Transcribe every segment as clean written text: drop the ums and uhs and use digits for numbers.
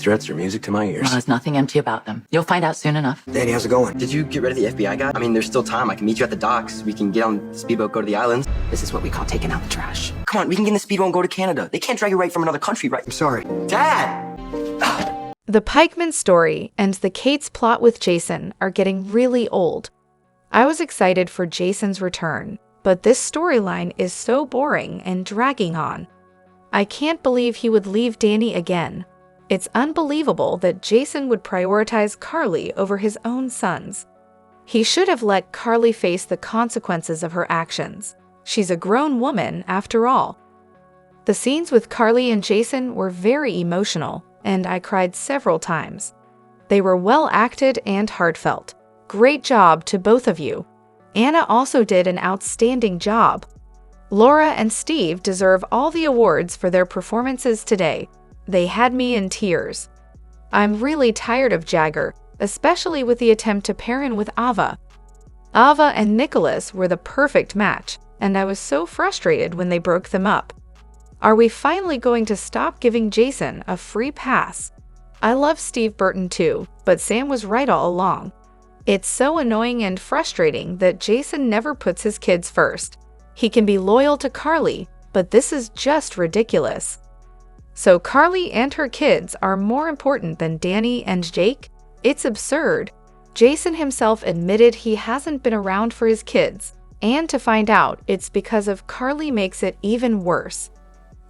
threats are music to my ears. Well, there's nothing empty about them. You'll find out soon enough. Danny, how's it going? Did you get rid of the FBI guy? I mean, there's still time. I can meet you at the docks. We can get on the speedboat, go to the islands. This is what we call taking out the trash. Come on, we can get in the speedboat and go to Canada. They can't drag you right from another country, right? I'm sorry. Dad! The Pikeman story and the Kate's plot with Jason are getting really old. I was excited for Jason's return, but this storyline is so boring and dragging on. I can't believe he would leave Danny again. It's unbelievable that Jason would prioritize Carly over his own sons. He should have let Carly face the consequences of her actions. She's a grown woman, after all. The scenes with Carly and Jason were very emotional, and I cried several times. They were well acted and heartfelt. Great job to both of you. Anna also did an outstanding job. Laura and Steve deserve all the awards for their performances today. They had me in tears. I'm really tired of Jagger, especially with the attempt to pair him with Ava. Ava and Nicholas were the perfect match, and I was so frustrated when they broke them up. Are we finally going to stop giving Jason a free pass? I love Steve Burton too, but Sam was right all along. It's so annoying and frustrating that Jason never puts his kids first. He can be loyal to Carly, but this is just ridiculous. So Carly and her kids are more important than Danny and Jake? It's absurd. Jason himself admitted he hasn't been around for his kids, and to find out it's because of Carly makes it even worse.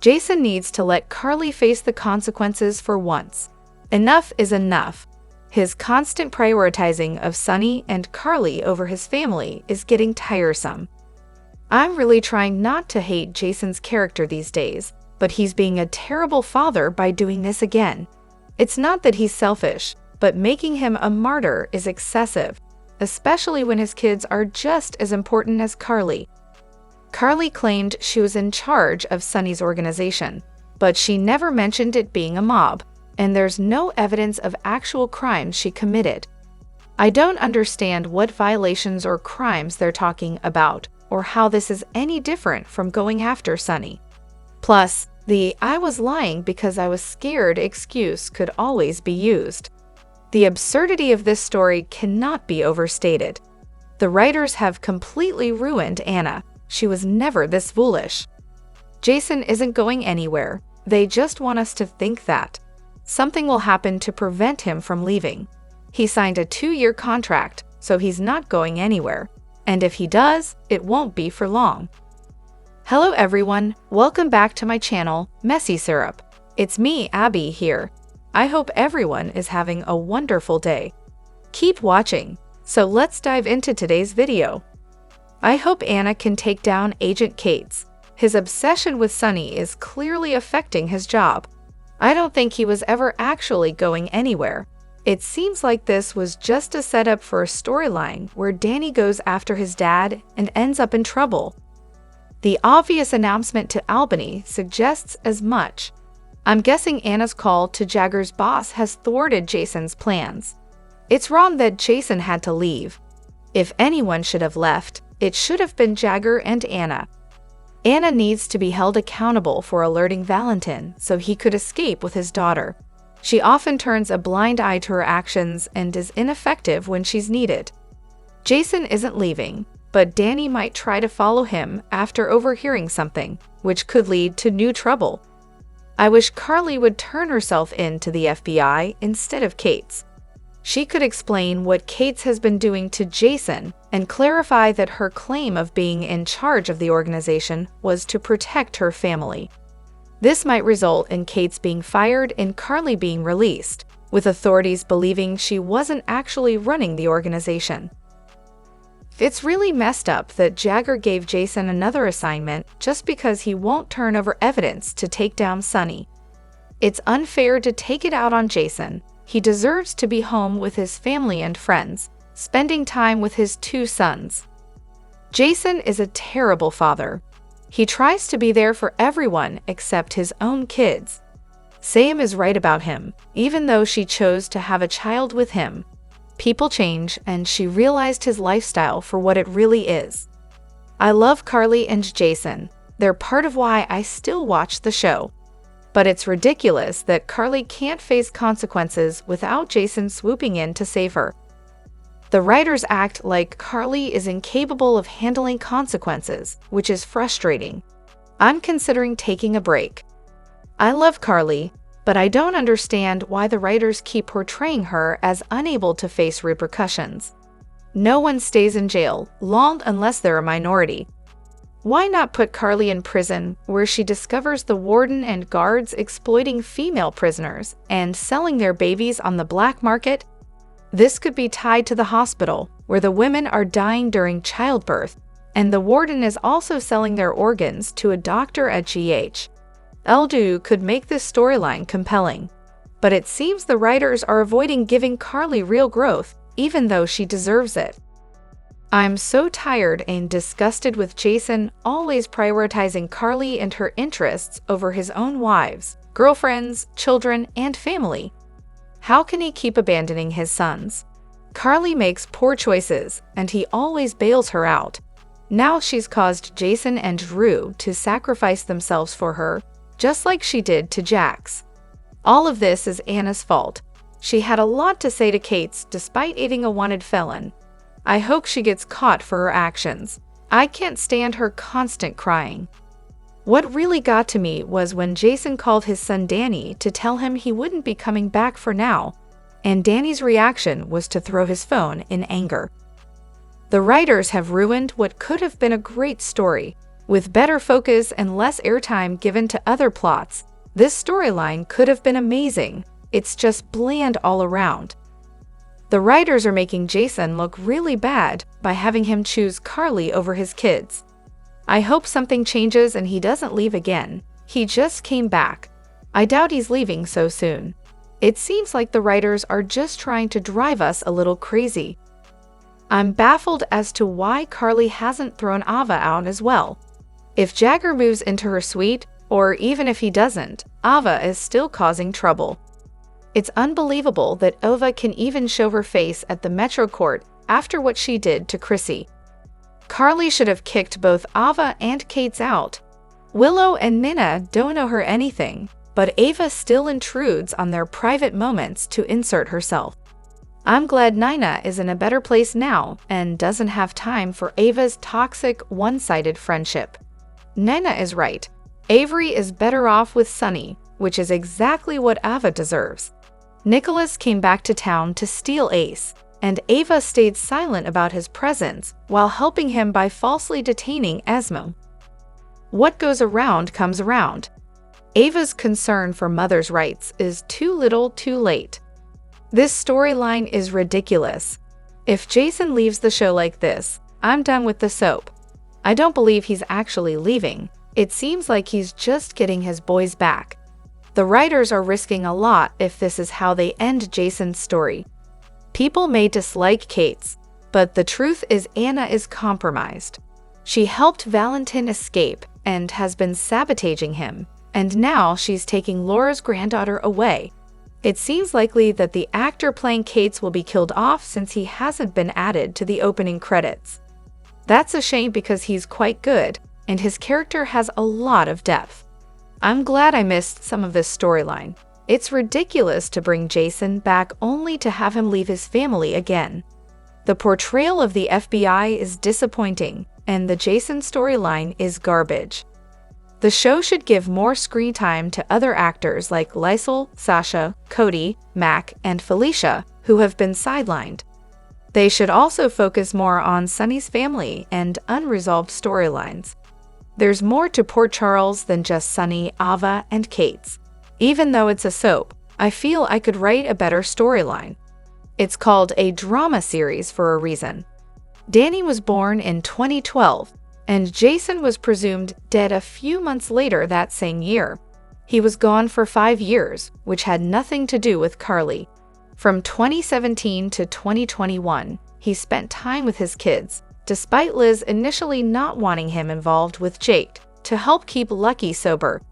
Jason needs to let Carly face the consequences for once. Enough is enough. His constant prioritizing of Sonny and Carly over his family is getting tiresome. I'm really trying not to hate Jason's character these days, but he's being a terrible father by doing this again. It's not that he's selfish, but making him a martyr is excessive, especially when his kids are just as important as Carly. Carly claimed she was in charge of Sonny's organization, but she never mentioned it being a mob, and there's no evidence of actual crimes she committed. I don't understand what violations or crimes they're talking about, or how this is any different from going after Sonny. Plus, the "I was lying because I was scared" excuse could always be used. The absurdity of this story cannot be overstated. The writers have completely ruined Anna. She was never this foolish. Jason isn't going anywhere. They just want us to think that. Something will happen to prevent him from leaving. He signed a 2-year contract, so he's not going anywhere. And if he does, it won't be for long. Hello everyone, welcome back to my channel, Messy Syrup. It's me, Abby, here. I hope everyone is having a wonderful day. Keep watching. So let's dive into today's video. I hope Anna can take down Agent Cates. His obsession with Sonny is clearly affecting his job. I don't think he was ever actually going anywhere. It seems like this was just a setup for a storyline where Danny goes after his dad and ends up in trouble. The obvious announcement to Albany suggests as much. I'm guessing Anna's call to Jagger's boss has thwarted Jason's plans. It's wrong that Jason had to leave. If anyone should have left, it should have been Jagger and Anna. Anna needs to be held accountable for alerting Valentin so he could escape with his daughter. She often turns a blind eye to her actions and is ineffective when she's needed. Jason isn't leaving, but Danny might try to follow him after overhearing something, which could lead to new trouble. I wish Carly would turn herself in to the FBI instead of Kate's. She could explain what Kate's has been doing to Jason and clarify that her claim of being in charge of the organization was to protect her family. This might result in Kate's being fired and Carly being released, with authorities believing she wasn't actually running the organization. It's really messed up that Jagger gave Jason another assignment just because he won't turn over evidence to take down Sonny. It's unfair to take it out on Jason. He deserves to be home with his family and friends, spending time with his 2 sons. Jason is a terrible father. He tries to be there for everyone except his own kids. Sam is right about him, even though she chose to have a child with him. People change, and she realized his lifestyle for what it really is. I love Carly and Jason. They're part of why I still watch the show. But it's ridiculous that Carly can't face consequences without Jason swooping in to save her. The writers act like Carly is incapable of handling consequences, which is frustrating. I'm considering taking a break. I love Carly, but I don't understand why the writers keep portraying her as unable to face repercussions. No one stays in jail long unless they're a minority. Why not put Carly in prison where she discovers the warden and guards exploiting female prisoners and selling their babies on the black market? This could be tied to the hospital, where the women are dying during childbirth, and the warden is also selling their organs to a doctor at GH. Eldu could make this storyline compelling, but it seems the writers are avoiding giving Carly real growth, even though she deserves it. I'm so tired and disgusted with Jason always prioritizing Carly and her interests over his own wives, girlfriends, children, and family. How can he keep abandoning his sons? Carly makes poor choices, and he always bails her out. Now she's caused Jason and Drew to sacrifice themselves for her, just like she did to Jax. All of this is Anna's fault. She had a lot to say to Kate's despite aiding a wanted felon. I hope she gets caught for her actions. I can't stand her constant crying. What really got to me was when Jason called his son Danny to tell him he wouldn't be coming back for now, and Danny's reaction was to throw his phone in anger. The writers have ruined what could have been a great story. With better focus and less airtime given to other plots, this storyline could have been amazing. It's just bland all around. The writers are making Jason look really bad by having him choose Carly over his kids. I hope something changes and he doesn't leave again. He just came back. I doubt he's leaving so soon. It seems like the writers are just trying to drive us a little crazy. I'm baffled as to why Carly hasn't thrown Ava out as well. If Jagger moves into her suite, or even if he doesn't, Ava is still causing trouble. It's unbelievable that Ava can even show her face at the Metro Court after what she did to Chrissy. Carly should have kicked both Ava and Kate's out. Willow and Minna don't owe her anything, but Ava still intrudes on their private moments to insert herself. I'm glad Nina is in a better place now and doesn't have time for Ava's toxic, one-sided friendship. Nina is right. Avery is better off with Sunny, which is exactly what Ava deserves. Nicholas came back to town to steal Ace, and Ava stayed silent about his presence while helping him by falsely detaining Esmo. What goes around comes around. Ava's concern for mother's rights is too little too late. This storyline is ridiculous. If Jason leaves the show like this, I'm done with the soap. I don't believe he's actually leaving. It seems like he's just getting his boys back. The writers are risking a lot if this is how they end Jason's story. People may dislike Kate's, but the truth is Anna is compromised. She helped Valentin escape and has been sabotaging him, and now she's taking Laura's granddaughter away. It seems likely that the actor playing Kate's will be killed off since he hasn't been added to the opening credits. That's a shame because he's quite good, and his character has a lot of depth. I'm glad I missed some of this storyline. It's ridiculous to bring Jason back only to have him leave his family again. The portrayal of the FBI is disappointing, and the Jason storyline is garbage. The show should give more screen time to other actors like Lysol, Sasha, Cody, Mac, and Felicia, who have been sidelined. They should also focus more on Sunny's family and unresolved storylines. There's more to Port Charles than just Sunny, Ava, and Kate's. Even though it's a soap, I feel I could write a better storyline. It's called a drama series for a reason. Danny was born in 2012, and Jason was presumed dead a few months later that same year. He was gone for 5 years, which had nothing to do with Carly. From 2017 to 2021, he spent time with his kids, despite Liz initially not wanting him involved with Jake to help keep Lucky sober.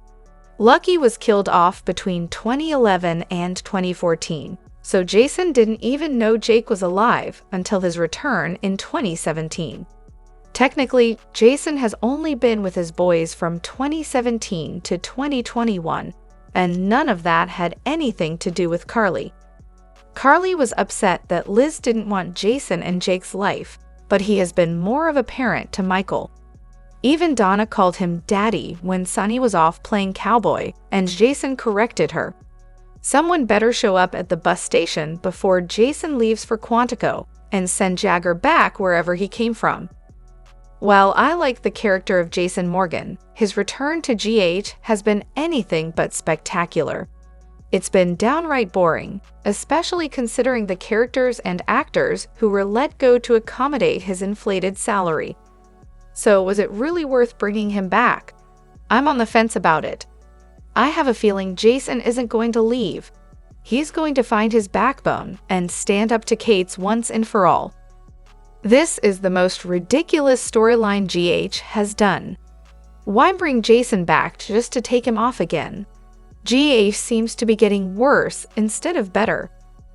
Lucky was killed off between 2011 and 2014, so Jason didn't even know Jake was alive until his return in 2017. Technically, Jason has only been with his boys from 2017 to 2021, and none of that had anything to do with Carly. Carly was upset that Liz didn't want Jason in Jake's life, but he has been more of a parent to Michael. Even Donna called him Daddy when Sonny was off playing cowboy, and Jason corrected her. Someone better show up at the bus station before Jason leaves for Quantico and send Jagger back wherever he came from. While I like the character of Jason Morgan, his return to GH has been anything but spectacular. It's been downright boring, especially considering the characters and actors who were let go to accommodate his inflated salary. So was it really worth bringing him back? I'm on the fence about it. I have a feeling Jason isn't going to leave. He's going to find his backbone and stand up to Kate's once and for all. This is the most ridiculous storyline GH has done. Why bring Jason back just to take him off again? GH seems to be getting worse instead of better.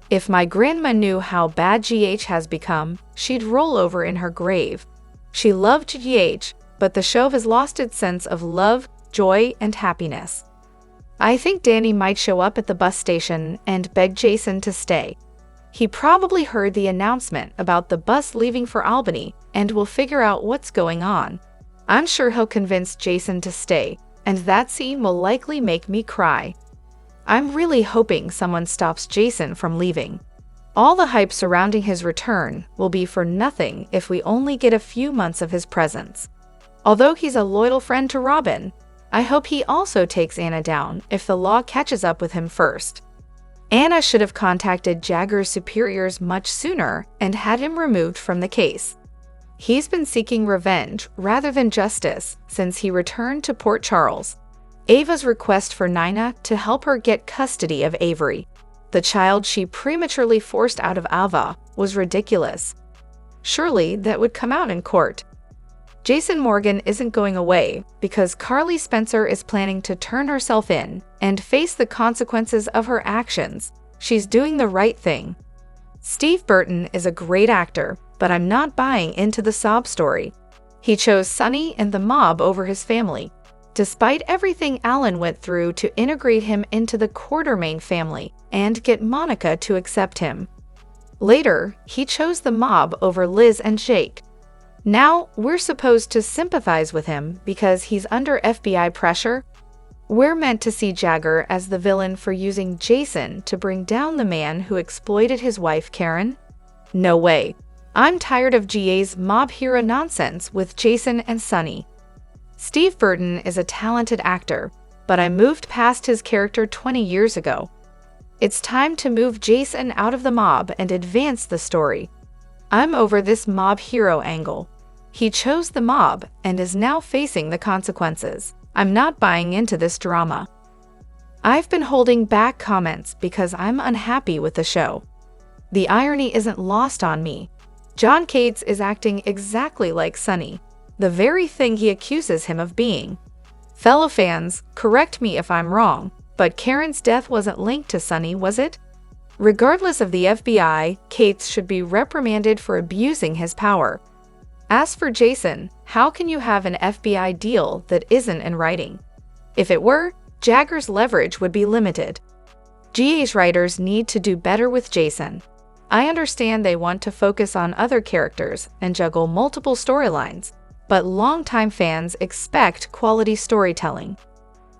If my grandma knew how bad GH has become, she'd roll over in her grave. She loved GH, but the show has lost its sense of love, joy, and happiness. I think Danny might show up at the bus station and beg Jason to stay. He probably heard the announcement about the bus leaving for Albany and will figure out what's going on. I'm sure he'll convince Jason to stay, and that scene will likely make me cry. I'm really hoping someone stops Jason from leaving. All the hype surrounding his return will be for nothing if we only get a few months of his presence. Although he's a loyal friend to Robin, I hope he also takes Anna down if the law catches up with him first. Anna should have contacted Jagger's superiors much sooner and had him removed from the case. He's been seeking revenge rather than justice since he returned to Port Charles. Ava's request for Nina to help her get custody of Avery, the child she prematurely forced out of Ava, was ridiculous. Surely that would come out in court. Jason Morgan isn't going away because Carly Spencer is planning to turn herself in and face the consequences of her actions. She's doing the right thing. Steve Burton is a great actor, but I'm not buying into the sob story. He chose Sonny and the mob over his family, despite everything Alan went through to integrate him into the Quartermain family and get Monica to accept him. Later, he chose the mob over Liz and Jake. Now, we're supposed to sympathize with him because he's under FBI pressure. We're meant to see Jagger as the villain for using Jason to bring down the man who exploited his wife, Karen? No way. I'm tired of GA's mob hero nonsense with Jason and Sonny. Steve Burton is a talented actor, but I moved past his character 20 years ago. It's time to move Jason out of the mob and advance the story. I'm over this mob hero angle. He chose the mob and is now facing the consequences. I'm not buying into this drama. I've been holding back comments because I'm unhappy with the show. The irony isn't lost on me. John Cates is acting exactly like Sonny, the very thing he accuses him of being. Fellow fans, correct me if I'm wrong, but Karen's death wasn't linked to Sonny, was it? Regardless of the FBI, Cates should be reprimanded for abusing his power. As for Jason, how can you have an FBI deal that isn't in writing? If it were, Jagger's leverage would be limited. GA's writers need to do better with Jason. I understand they want to focus on other characters and juggle multiple storylines, but longtime fans expect quality storytelling.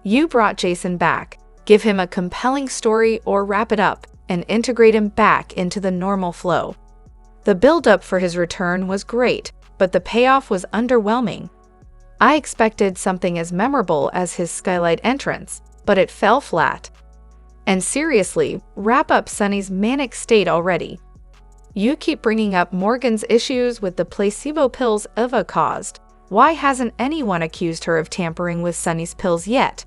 You brought Jason back. Give him a compelling story or wrap it up and integrate him back into the normal flow. The build-up for his return was great, but the payoff was underwhelming. I expected something as memorable as his skylight entrance, but it fell flat. And seriously, wrap up Sonny's manic state already. You keep bringing up Morgan's issues with the placebo pills Eva caused. Why hasn't anyone accused her of tampering with Sonny's pills yet?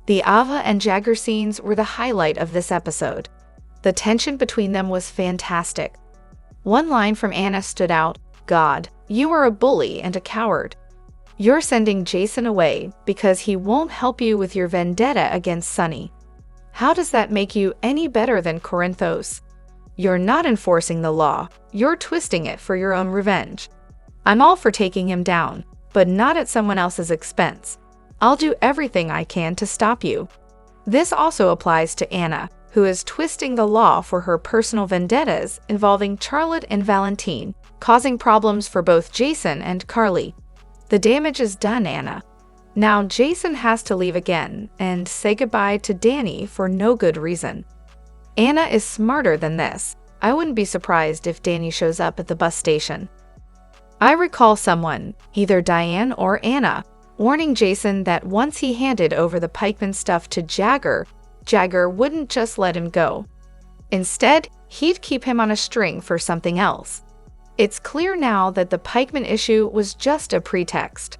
The Ava and Jagger scenes were the highlight of this episode. The tension between them was fantastic. One line from Anna stood out: "God, you are a bully and a coward. You're sending Jason away because he won't help you with your vendetta against Sonny. How does that make you any better than Corinthos? You're not enforcing the law, you're twisting it for your own revenge. I'm all for taking him down, but not at someone else's expense. I'll do everything I can to stop you." This also applies to Anna, who is twisting the law for her personal vendettas involving Charlotte and Valentine, causing problems for both Jason and Carly. The damage is done, Anna. Now Jason has to leave again and say goodbye to Danny for no good reason. Anna is smarter than this. I wouldn't be surprised if Danny shows up at the bus station. I recall someone, either Diane or Anna, warning Jason that once he handed over the pikeman stuff to Jagger, Jagger wouldn't just let him go. Instead, he'd keep him on a string for something else. It's clear now that the pikeman issue was just a pretext.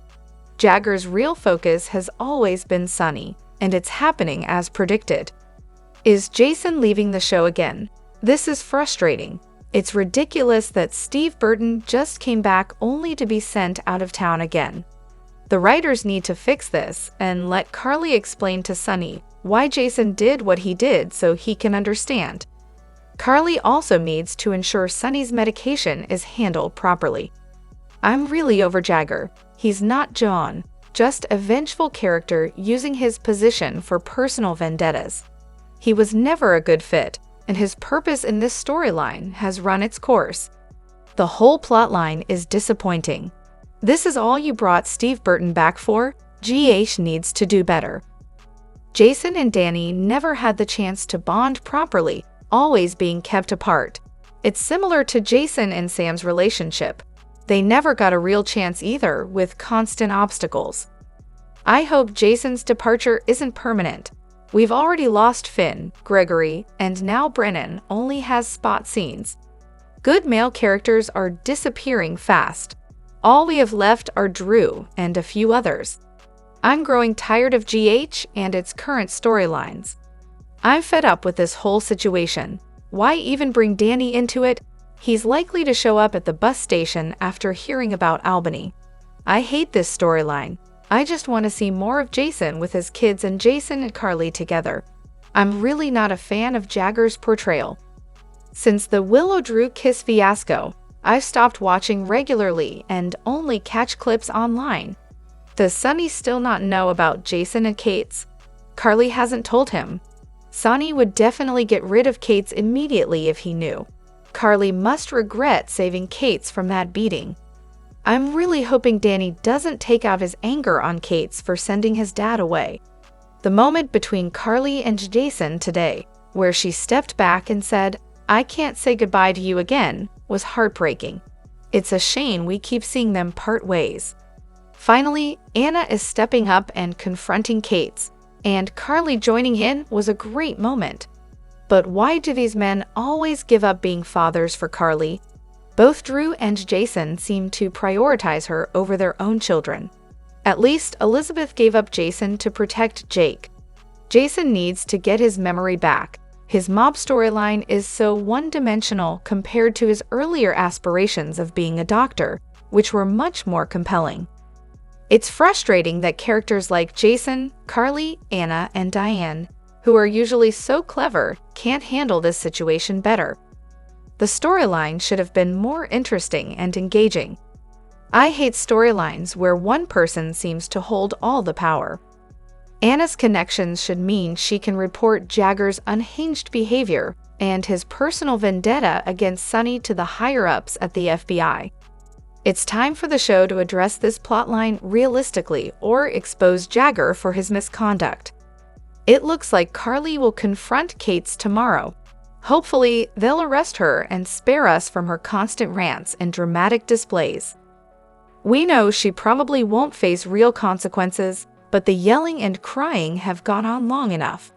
Jagger's real focus has always been Sonny, and it's happening as predicted. Is Jason leaving the show again? This is frustrating. It's ridiculous that Steve Burton just came back only to be sent out of town again. The writers need to fix this and let Carly explain to Sonny why Jason did what he did so he can understand. Carly also needs to ensure Sonny's medication is handled properly. I'm really over Jagger. He's not John, just a vengeful character using his position for personal vendettas. He was never a good fit, and his purpose in this storyline has run its course. The whole plotline is disappointing. This is all you brought Steve Burton back for? GH needs to do better. Jason and Danny never had the chance to bond properly, always being kept apart. It's similar to Jason and Sam's relationship. They never got a real chance either, with constant obstacles. I hope Jason's departure isn't permanent. We've already lost Finn, Gregory, and now Brennan only has spot scenes. Good male characters are disappearing fast. All we have left are Drew and a few others. I'm growing tired of GH and its current storylines. I'm fed up with this whole situation. Why even bring Danny into it? He's likely to show up at the bus station after hearing about Albany. I hate this storyline. I just want to see more of Jason with his kids and Jason and Carly together. I'm really not a fan of Jagger's portrayal. Since the Willow-Drew kiss fiasco, I've stopped watching regularly and only catch clips online. Does Sonny still not know about Jason and Kate's? Carly hasn't told him. Sonny would definitely get rid of Kate's immediately if he knew. Carly must regret saving Kate's from that beating. I'm really hoping Danny doesn't take out his anger on Kate's for sending his dad away. The moment between Carly and Jason today, where she stepped back and said, "I can't say goodbye to you again," was heartbreaking. It's a shame we keep seeing them part ways. Finally, Anna is stepping up and confronting Kate's, and Carly joining in was a great moment. But why do these men always give up being fathers for Carly? Both Drew and Jason seem to prioritize her over their own children. At least Elizabeth gave up Jason to protect Jake. Jason needs to get his memory back. His mob storyline is so one-dimensional compared to his earlier aspirations of being a doctor, which were much more compelling. It's frustrating that characters like Jason, Carly, Anna, and Diane, who are usually so clever, can't handle this situation better. The storyline should have been more interesting and engaging. I hate storylines where one person seems to hold all the power. Anna's connections should mean she can report Jagger's unhinged behavior and his personal vendetta against Sonny to the higher-ups at the FBI. It's time for the show to address this plotline realistically or expose Jagger for his misconduct. It looks like Carly will confront Kate's tomorrow. Hopefully, they'll arrest her and spare us from her constant rants and dramatic displays. We know she probably won't face real consequences, but the yelling and crying have gone on long enough.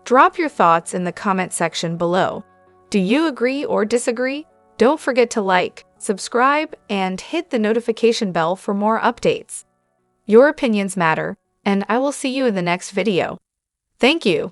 Drop your thoughts in the comment section below. Do you agree or disagree? Don't forget to like, subscribe, and hit the notification bell for more updates. Your opinions matter, and I will see you in the next video. Thank you.